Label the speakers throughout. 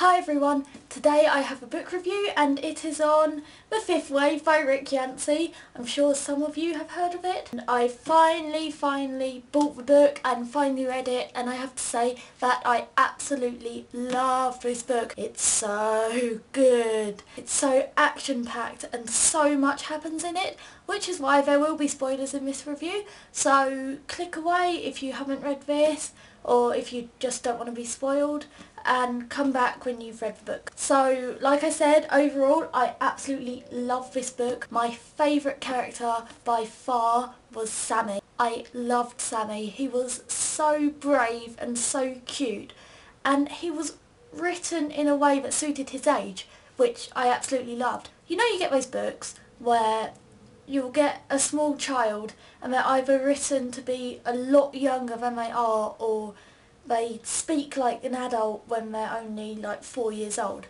Speaker 1: Hi everyone, today I have a book review and it is on The Fifth Wave by Yancey. I'm sure some of you have heard of it. And I finally bought the book and finally read it, and I have to say that I absolutely love this book. It's so good. It's so action-packed and so much happens in it, which is why there will be spoilers in this review. So click away if you haven't read this, or if you just don't want to be spoiled, and come back when you've read the book. So, like I said, overall I absolutely love this book. My favourite character by far was Sammy. I loved Sammy. He was so brave and so cute, and he was written in a way that suited his age, which I absolutely loved. You know, you get those books where you'll get a small child and they're either written to be a lot younger than they are, or they speak like an adult when they're only like 4 years old.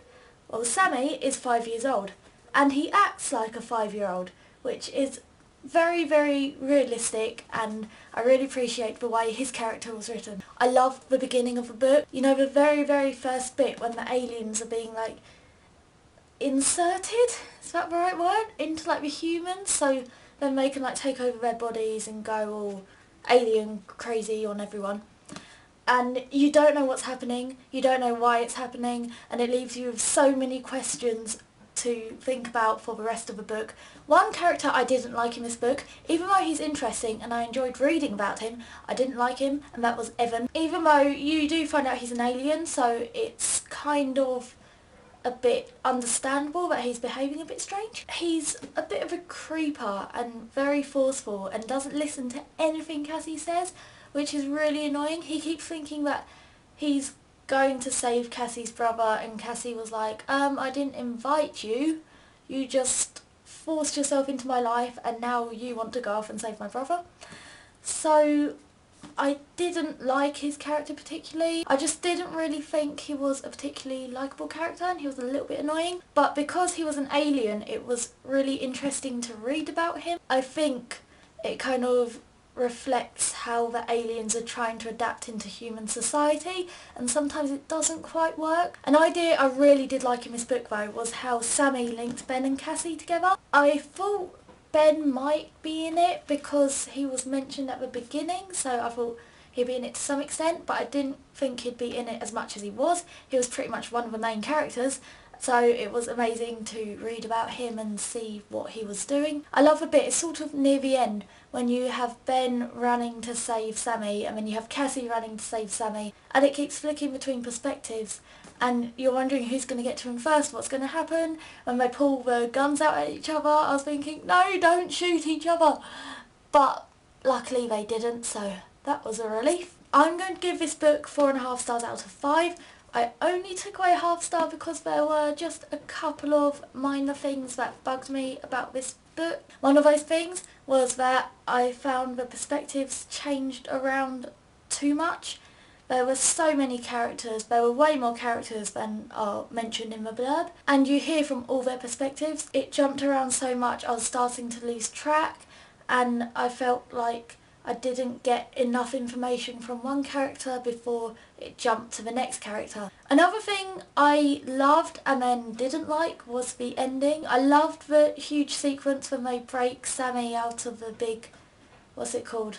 Speaker 1: Well, Sammy is 5 years old and he acts like a 5-year-old, which is very realistic, and I really appreciate the way his character was written. I love the beginning of the book. You know, the very first bit when the aliens are being like inserted, is that the right word, into like the humans, so then they can like take over their bodies and go all alien crazy on everyone. And you don't know what's happening, you don't know why it's happening, and it leaves you with so many questions to think about for the rest of the book. One character I didn't like in this book, even though he's interesting and I enjoyed reading about him, I didn't like him, and that was Evan. Even though you do find out he's an alien, so it's kind of a bit understandable that he's behaving a bit strange. He's a bit of a creeper and very forceful and doesn't listen to anything Cassie says, which is really annoying. He keeps thinking that he's going to save Cassie's brother, and Cassie was like, I didn't invite you, you just forced yourself into my life and now you want to go off and save my brother. So I didn't like his character particularly. I just didn't really think he was a particularly likeable character, and he was a little bit annoying. But because he was an alien, it was really interesting to read about him. I think it kind of reflects how the aliens are trying to adapt into human society, and sometimes it doesn't quite work. An idea I really did like in this book though was how Sammy linked Ben and Cassie together. I thought Ben might be in it because he was mentioned at the beginning, so I thought he'd be in it to some extent, but I didn't think he'd be in it as much as he was. He was pretty much one of the main characters, so it was amazing to read about him and see what he was doing. I love a bit, it's sort of near the end, when you have Ben running to save Sammy and then you have Cassie running to save Sammy, and it keeps flicking between perspectives and you're wondering who's going to get to him first, what's going to happen. When they pull the guns out at each other, I was thinking, no, don't shoot each other. But luckily they didn't, so that was a relief. I'm going to give this book 4.5 stars out of 5. I only took away ½ star because there were just a couple of minor things that bugged me about this book. One of those things was that I found the perspectives changed around too much. There were so many characters, there were way more characters than are mentioned in the blurb, and you hear from all their perspectives. It jumped around so much I was starting to lose track, and I felt like I didn't get enough information from one character before it jumped to the next character. Another thing I loved and then didn't like was the ending. I loved the huge sequence when they break Sammy out of the big, what's it called,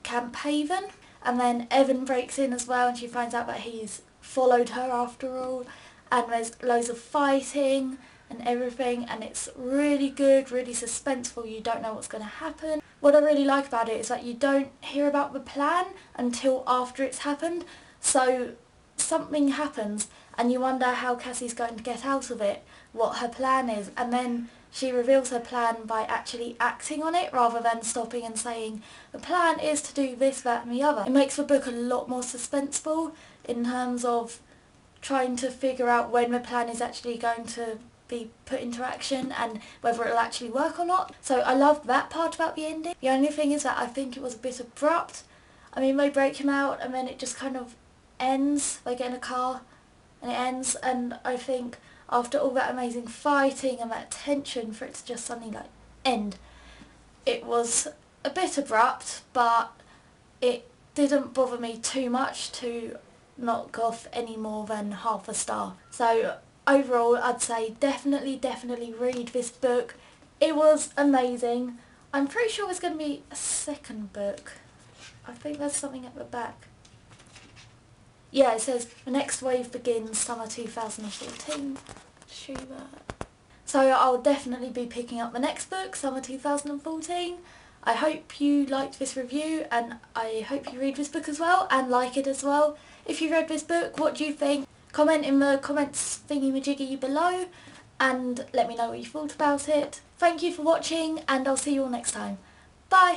Speaker 1: Camp Haven, and then Evan breaks in as well and she finds out that he's followed her after all, and there's loads of fighting and everything, and it's really good, really suspenseful. You don't know what's going to happen. What I really like about it is that you don't hear about the plan until after it's happened, so something happens and you wonder how Cassie's going to get out of it, what her plan is, and then she reveals her plan by actually acting on it rather than stopping and saying, the plan is to do this, that and the other. It makes the book a lot more suspenseful in terms of trying to figure out when the plan is actually going to be put into action and whether it'll actually work or not. So I loved that part about the ending. The only thing is that I think it was a bit abrupt. I mean, they break him out and then it just kind of ends. They get in a car and it ends, and I think after all that amazing fighting and that tension, for it to just suddenly like end, it was a bit abrupt, but it didn't bother me too much to knock off any more than half a star. So overall I'd say definitely read this book. It was amazing. I'm pretty sure there's going to be a second book. I think there's something at the back. Yeah, it says the next wave begins summer 2014. Show you that. So I'll definitely be picking up the next book, summer 2014. I hope you liked this review, and I hope you read this book as well and like it as well. If you read this book, what do you think? Comment in the comments thingy-majiggy below and let me know what you thought about it. Thank you for watching, and I'll see you all next time. Bye!